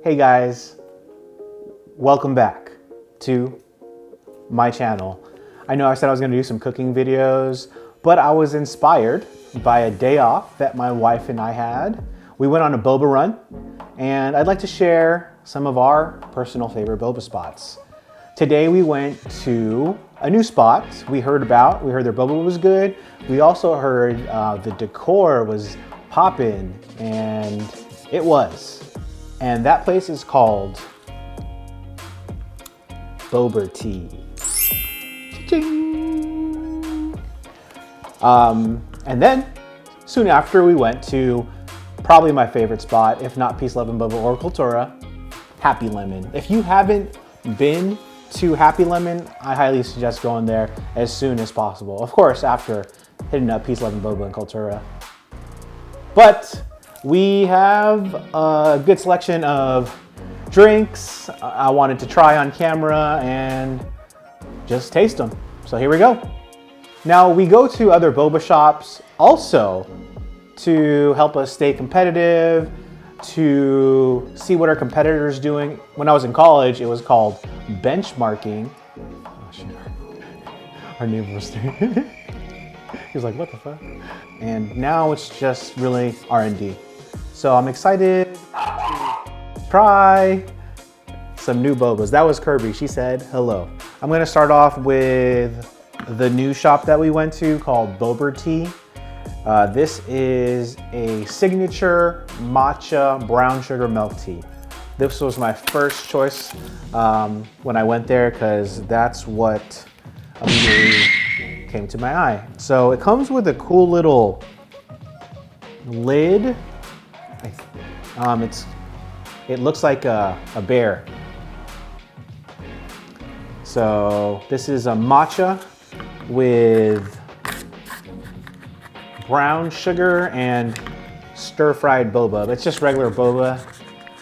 Hey guys, welcome back to my channel. I know I said I was gonna do some cooking videos, but I was inspired by a day off that my wife and I had. We went on a boba run, and I'd like to share some of our personal favorite boba spots. Today we went to a new spot we heard their boba was good. We also heard the decor was poppin', and it was. And that place is called Boba Tea. Ching. And then soon after we went to probably my favorite spot, if not Peace, Love, and Boba or Cultura, Happy Lemon. If you haven't been to Happy Lemon, I highly suggest going there as soon as possible. Of course, after hitting up Peace, Love, and Boba and Cultura. But we have a good selection of drinks I wanted to try on camera and just taste them. So here we go. Now we go to other boba shops also to help us stay competitive, to see what our competitors doing. When I was in college, it was called benchmarking. Oh shit, our neighbor was there. He was like, what the fuck? And now it's just really R&D. So I'm excited to try some new bobas. That was Kirby, she said hello. I'm gonna start off with the new shop that we went to called Boba Tea. This is a signature matcha brown sugar milk tea. This was my first choice when I went there because that's what immediately came to my eye. So it comes with a cool little lid. It looks like a bear. So this is a matcha with brown sugar and stir-fried boba. It's just regular boba,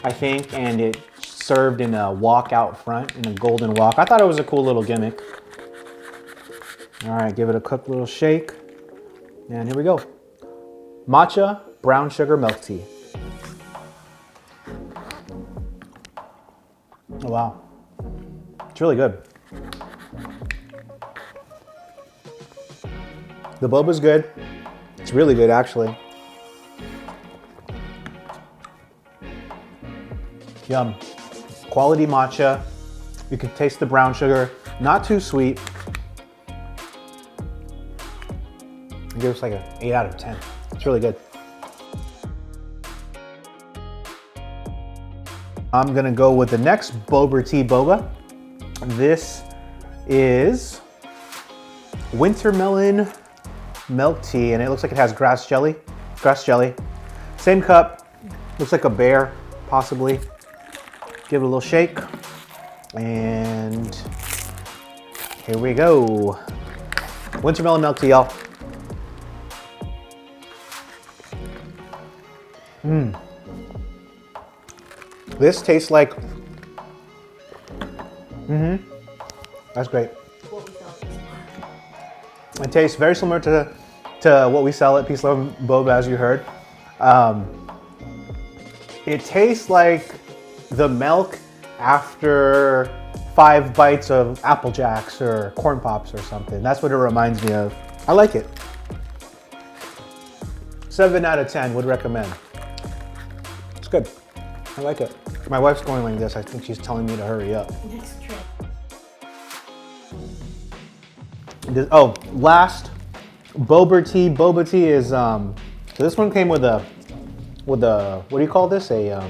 I think, and it's served in a wok out front, in a golden wok. I thought it was a cool little gimmick. All right, give it a quick little shake. And here we go. Matcha brown sugar milk tea. Oh, wow. It's really good. The boba's good. It's really good, actually. Yum. Quality matcha. You can taste the brown sugar. Not too sweet. I give this like an 8 out of 10. It's really good. I'm gonna go with the next Boba Tea boba. This is Winter Melon Milk Tea, and it looks like it has grass jelly. Same cup, looks like a bear, possibly. Give it a little shake, and here we go. Winter Melon Milk Tea, y'all. This tastes like, that's great. It tastes very similar to what we sell at Peace, Love, and Boba, as you heard. It tastes like the milk after 5 bites of Apple Jacks or Corn Pops or something. That's what it reminds me of. I like it. 7 out of 10 would recommend. It's good. I like it. My wife's going like this. I think she's telling me to hurry up. Next trip. Last Boba Tea. Boba Tea is so this one came with a what do you call this? A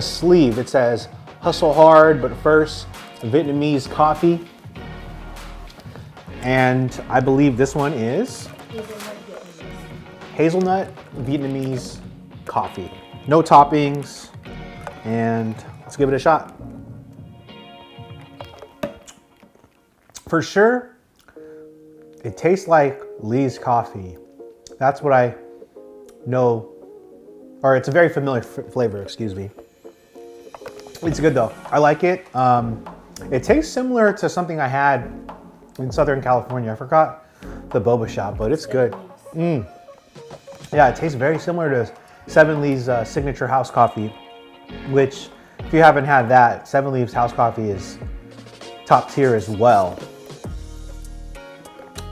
sleeve. It says hustle hard, but first Vietnamese coffee. And I believe this one is hazelnut Vietnamese coffee. No toppings. And let's give it a shot. For sure, it tastes like Lee's coffee. That's what I know, or it's a very familiar flavor, excuse me. It's good though, I like it. It tastes similar to something I had in Southern California. I forgot the boba shop, but it's good. Yeah, it tastes very similar to Seven Lee's signature house coffee, which If you haven't had that, 7 Leaves House Coffee is top tier as well.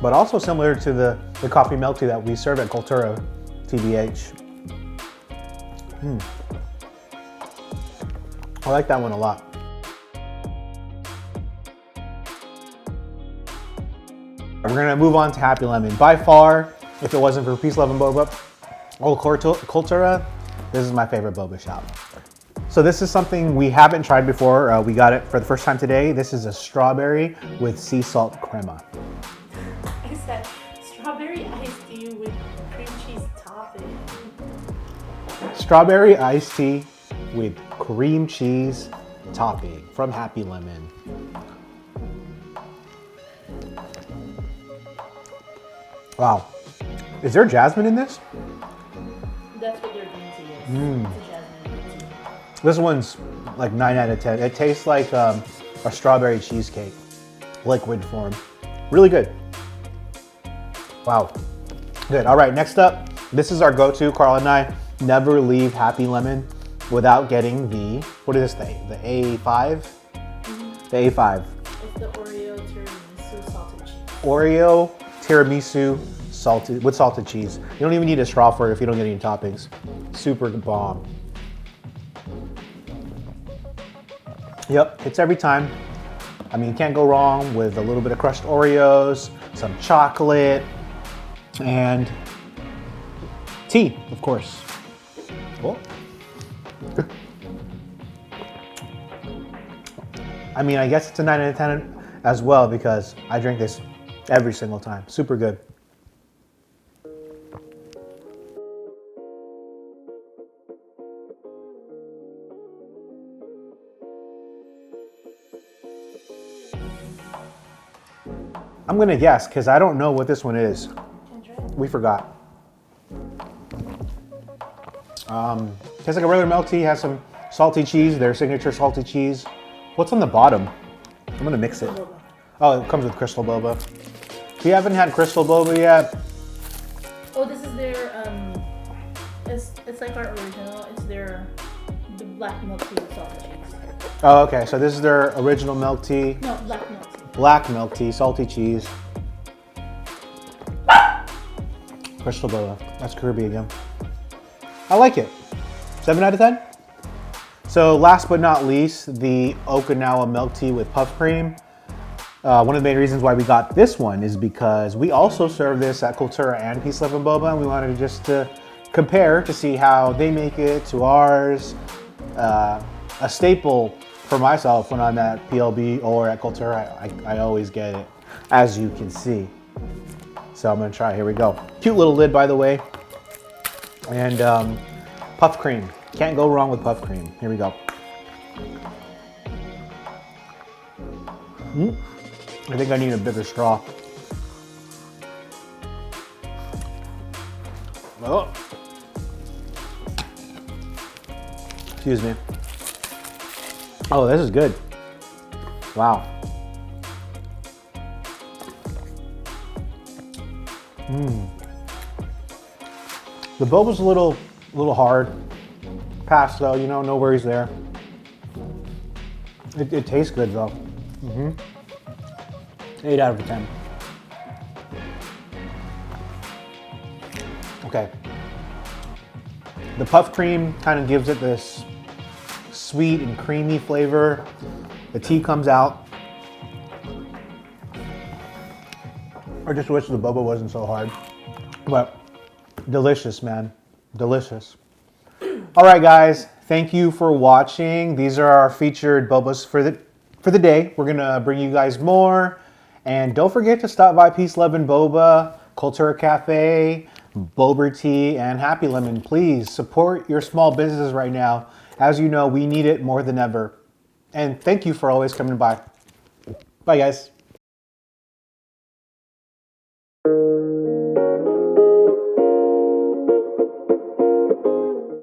But also similar to the coffee milk tea that we serve at Cultura, TBH. I like that one a lot. We're gonna move on to Happy Lemon. By far, if it wasn't for Peace, Love, and Boba, or Cultura, this is my favorite boba shop. So this is something we haven't tried before. We got it for the first time today. This is a strawberry with sea salt crema. I said strawberry iced tea with cream cheese topping. Strawberry iced tea with cream cheese topping from Happy Lemon. Wow. Is there jasmine in this? That's what their green tea is. It's a jasmine green tea. This one's like 9 out of 10. It tastes like a strawberry cheesecake, liquid form. Really good. Wow. Good. All right, next up, this is our go-to. Carl and I never leave Happy Lemon without getting the, what is this, the A5? The A5. It's the Oreo tiramisu salted cheese. Oreo tiramisu with salted cheese. You don't even need a straw for it if you don't get any toppings. Super bomb. Yep, hits every time. I mean, you can't go wrong with a little bit of crushed Oreos, some chocolate, and tea, of course. Cool. I mean, I guess it's a 9 out of 10 as well because I drink this every single time. Super good. I'm gonna guess because I don't know what this one is. We forgot. Tastes like a regular milk tea, has some salty cheese, their signature salty cheese. What's on the bottom? I'm gonna mix it. Oh, it comes with crystal boba. If you haven't had crystal boba yet. Oh, this is their, it's like our original. It's the black milk tea with salted cheese. Oh, okay, so this is their original milk tea. No, black milk tea. Black milk tea, salty cheese. Crystal boba, that's Kirby again. I like it. 7 out of 10? So last but not least, the Okinawa Milk Tea with puff cream. One of the main reasons why we got this one is because we also serve this at Cultura and Peace, Love, and Boba, and we wanted just to compare to see how they make it to ours. A staple for myself when I'm at PLB or at Cultura, I always get it, as you can see. So I'm gonna try, here we go. Cute little lid, by the way. And puff cream. Can't go wrong with puff cream. Here we go. I think I need a bigger straw. Oh. Excuse me. Oh, this is good. Wow. The boba's a little hard. Pass though, you know, no worries there. It tastes good though. 8 out of 10. Okay. The puff cream kind of gives it this sweet and creamy flavor. The tea comes out. I just wish the boba wasn't so hard. But delicious, man. Delicious. All right, guys. Thank you for watching. These are our featured bobas for the day. We're gonna bring you guys more. And don't forget to stop by Peace, Love, and Boba, Cultura Cafe, Boba Tea, and Happy Lemon. Please support your small businesses right now. As you know, we need it more than ever. And thank you for always coming by. Bye, guys.